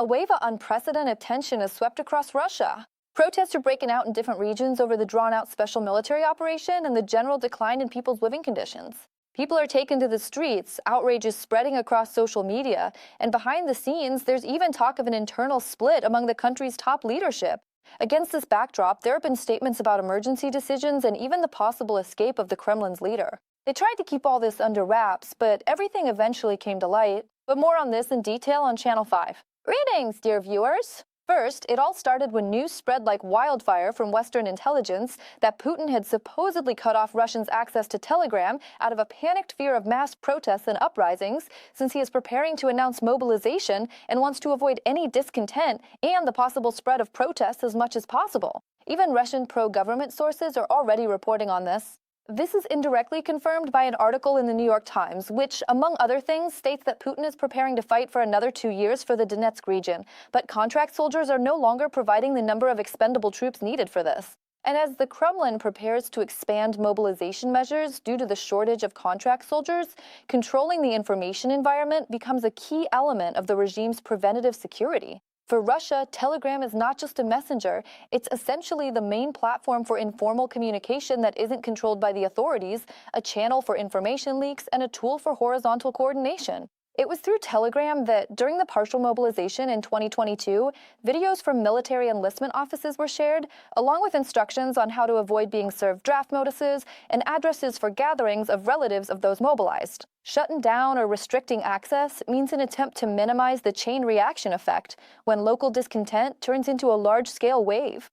A wave of unprecedented tension has swept across Russia. Protests are breaking out in different regions over the drawn-out special military operation and the general decline in people's living conditions. People are taken to the streets, outrage is spreading across social media, and behind the scenes, there's even talk of an internal split among the country's top leadership. Against this backdrop, there have been statements about emergency decisions and even the possible escape of the Kremlin's leader. They tried to keep all this under wraps, but everything eventually came to light. But more on this in detail on Channel 5. Greetings, dear viewers! First, it all started when news spread like wildfire from Western intelligence that Putin had supposedly cut off Russians' access to Telegram out of a panicked fear of mass protests and uprisings, since he is preparing to announce mobilization and wants to avoid any discontent and the possible spread of protests as much as possible. Even Russian pro-government sources are already reporting on this. This is indirectly confirmed by an article in the New York Times, which, among other things, states that Putin is preparing to fight for another 2 years for the Donetsk region, but contract soldiers are no longer providing the number of expendable troops needed for this. And as the Kremlin prepares to expand mobilization measures due to the shortage of contract soldiers, controlling the information environment becomes a key element of the regime's preventative security. For Russia, Telegram is not just a messenger, it's essentially the main platform for informal communication that isn't controlled by the authorities, a channel for information leaks, and a tool for horizontal coordination. It was through Telegram that, during the partial mobilization in 2022, videos from military enlistment offices were shared, along with instructions on how to avoid being served draft notices and addresses for gatherings of relatives of those mobilized. Shutting down or restricting access means an attempt to minimize the chain reaction effect when local discontent turns into a large-scale wave.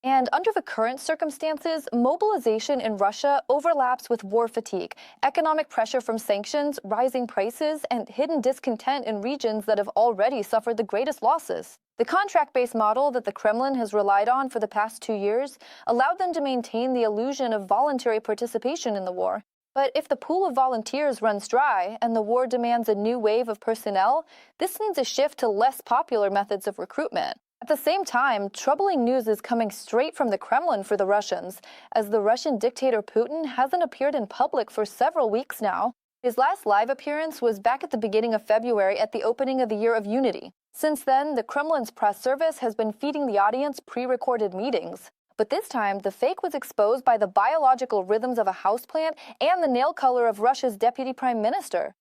And under the current circumstances, mobilization in Russia overlaps with war fatigue, economic pressure from sanctions, rising prices, and hidden discontent in regions that have already suffered the greatest losses. The contract-based model that the Kremlin has relied on for the past 2 years allowed them to maintain the illusion of voluntary participation in the war. But if the pool of volunteers runs dry and the war demands a new wave of personnel, this means a shift to less popular methods of recruitment. At the same time, troubling news is coming straight from the Kremlin for the Russians, as the Russian dictator Putin hasn't appeared in public for several weeks now. His last live appearance was back at the beginning of February at the opening of the Year of Unity. Since then, the Kremlin's press service has been feeding the audience pre-recorded meetings. But this time, the fake was exposed by the biological rhythms of a houseplant and the nail color of Russia's deputy prime minister.